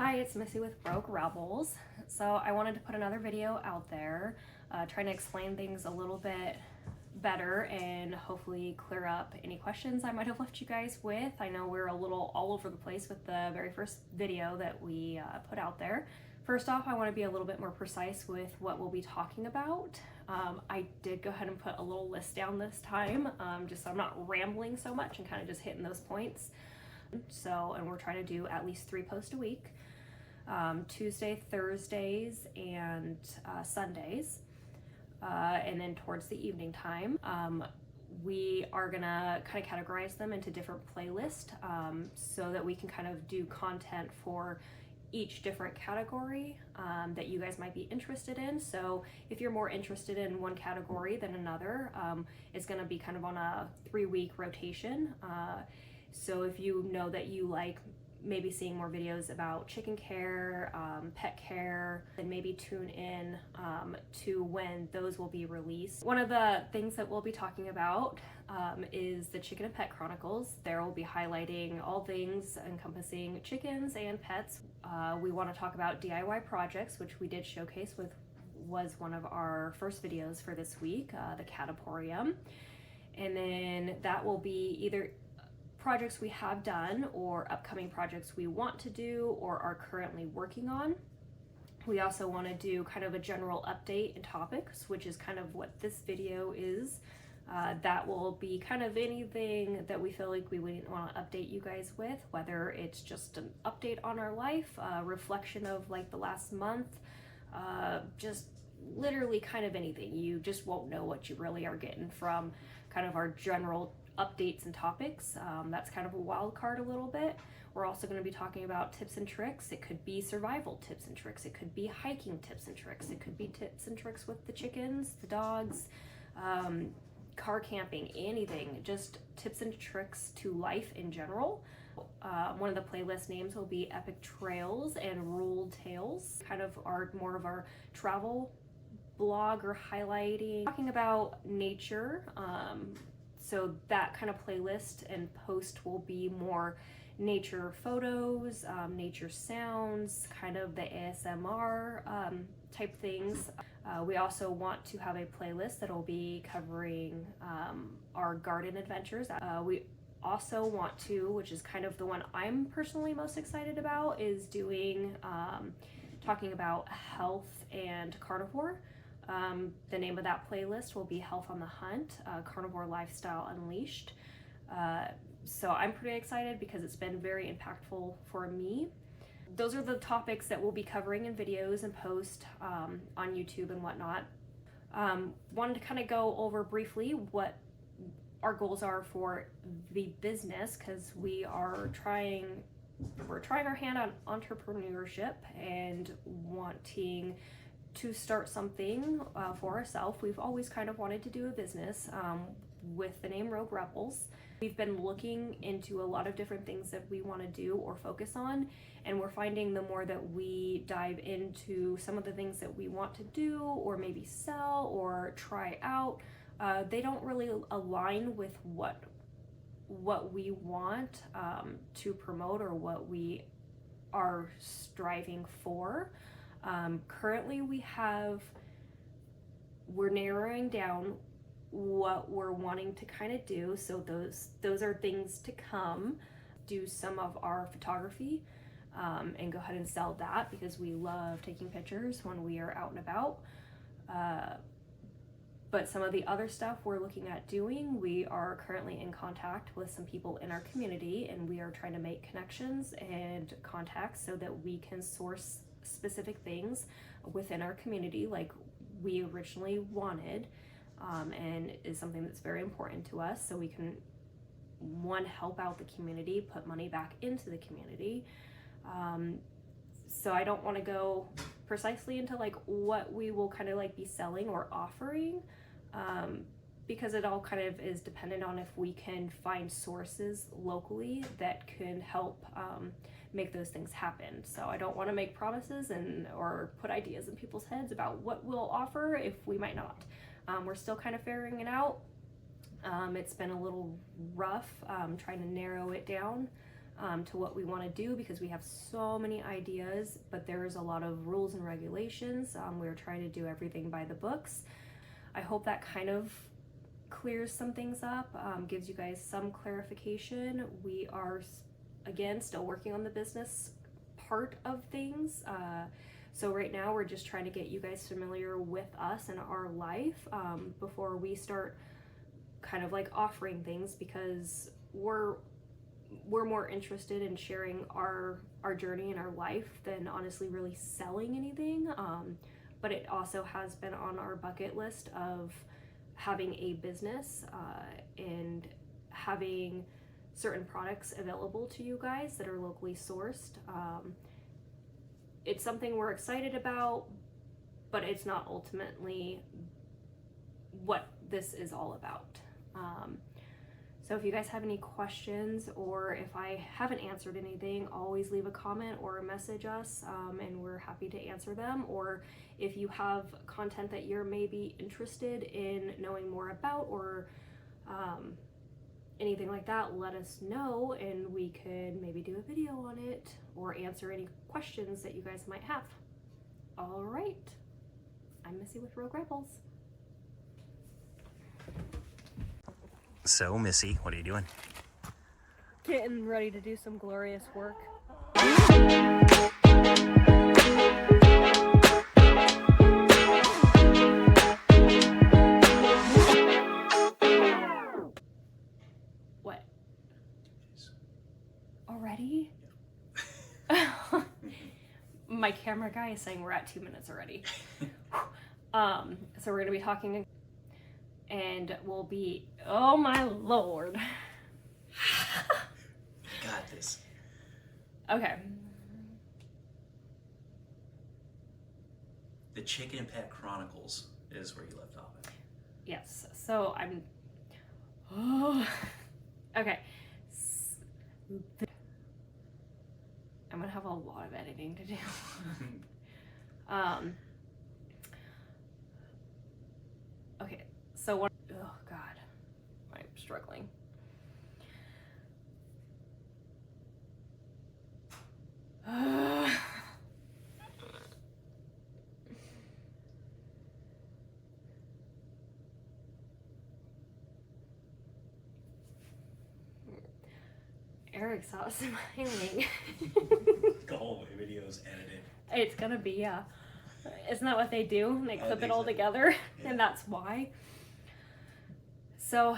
Hi, it's Missy with Broke Rebels. So I wanted to put another video out there, trying to explain things a little bit better and hopefully clear up any questions I might have left you guys with. I know we're a little all over the place with the very first video that we put out there. First off, I want to be a little bit more precise with what we'll be talking about. I did go ahead and put a little list down this time, just so I'm not rambling so much and kind of just hitting those points. And we're trying to do at least 3 posts a week. Tuesday, Thursdays, and Sundays. And then towards the evening time, we are gonna kind of categorize them into different playlists so that we can kind of do content for each different category that you guys might be interested in. So if you're more interested in one category than another, it's gonna be kind of on a 3-week rotation. So if you know that you like maybe seeing more videos about chicken care, pet care, then maybe tune in to when those will be released. One of the things that we'll be talking about is the Chicken and Pet Chronicles. There will be highlighting all things encompassing chickens and pets. We want to talk about DIY projects, which we did showcase was one of our first videos for this week, the Cataporium. And then that will be either projects we have done or upcoming projects we want to do or are currently working on. We also want to do kind of a general update and topics, which is kind of what this video is. That will be kind of anything that we feel like we would want to update you guys with, whether it's just an update on our life, a reflection of like the last month, just literally kind of anything. You just won't know what you really are getting from kind of our general updates and topics. That's kind of a wild card a little bit. We're also going to be talking about tips and tricks. It could be survival tips and tricks. It could be hiking tips and tricks. It could be tips and tricks with the chickens, the dogs, car camping, anything. Just tips and tricks to life in general. One of the playlist names will be Epic Trails and Ruled Tales. Kind of more of our travel blog or highlighting, talking about nature. So that kind of playlist and post will be more nature photos, nature sounds, kind of the ASMR type things. We also want to have a playlist that will be covering our garden adventures. We also want to, which is kind of the one I'm personally most excited about, is doing talking about health and carnivore. The name of that playlist will be Health on the Hunt, Carnivore Lifestyle Unleashed. So I'm pretty excited because it's been very impactful for me. Those are the topics that we'll be covering in videos and post on YouTube and whatnot. Wanted to kind of go over briefly what our goals are for the business, because we're trying our hand on entrepreneurship and wanting to start something for ourselves. We've always kind of wanted to do a business with the name Rogue Rebels. We've been looking into a lot of different things that we want to do or focus on, and we're finding the more that we dive into some of the things that we want to do or maybe sell or try out, they don't really align with what we want to promote or what we are striving for. Currently we're narrowing down what we're wanting to kind of do. So those are things to come. Do some of our photography and go ahead and sell that, because we love taking pictures when we are out and about. But some of the other stuff we're looking at doing, we are currently in contact with some people in our community, and we are trying to make connections and contacts so that we can source specific things within our community like we originally wanted, and is something that's very important to us, so we can, one, help out the community, put money back into the community. So I don't want to go precisely into like what we will kind of like be selling or offering, because it all kind of is dependent on if we can find sources locally that can help make those things happen. So I don't want to make promises or put ideas in people's heads about what we'll offer if we might not. We're still kind of figuring it out. It's been a little rough trying to narrow it down. to what we want to do, because we have so many ideas, but there's a lot of rules and regulations. We're trying to do everything by the books. I hope that kind of clears some things up, gives you guys some clarification. We are, again, still working on the business part of things. So right now we're just trying to get you guys familiar with us and our life before we start kind of like offering things, because we're more interested in sharing our journey and our life than honestly really selling anything. But it also has been on our bucket list of having a business and having certain products available to you guys that are locally sourced. It's something we're excited about, but it's not ultimately what this is all about. So if you guys have any questions, or if I haven't answered anything, always leave a comment or message us, and we're happy to answer them. Or if you have content that you're maybe interested in knowing more about, or anything like that, let us know, and we could maybe do a video on it or answer any questions that you guys might have. All right, I'm Missy with Rogue Rebels. So, Missy, what are you doing? Getting ready to do some glorious work. What? Already? My camera guy is saying we're at 2 minutes already. So we're gonna be talking, and we'll be, oh my lord. Got this. Okay. The Chicken and Pet Chronicles is where you left off at. Yes, so oh, okay. I'm gonna have a lot of editing to do. Okay, so one, oh god, I'm struggling. Eric's not smiling. The whole video's edited. It's gonna be, yeah. Isn't that what they do? They clip it all so. together, Yeah. and that's why. So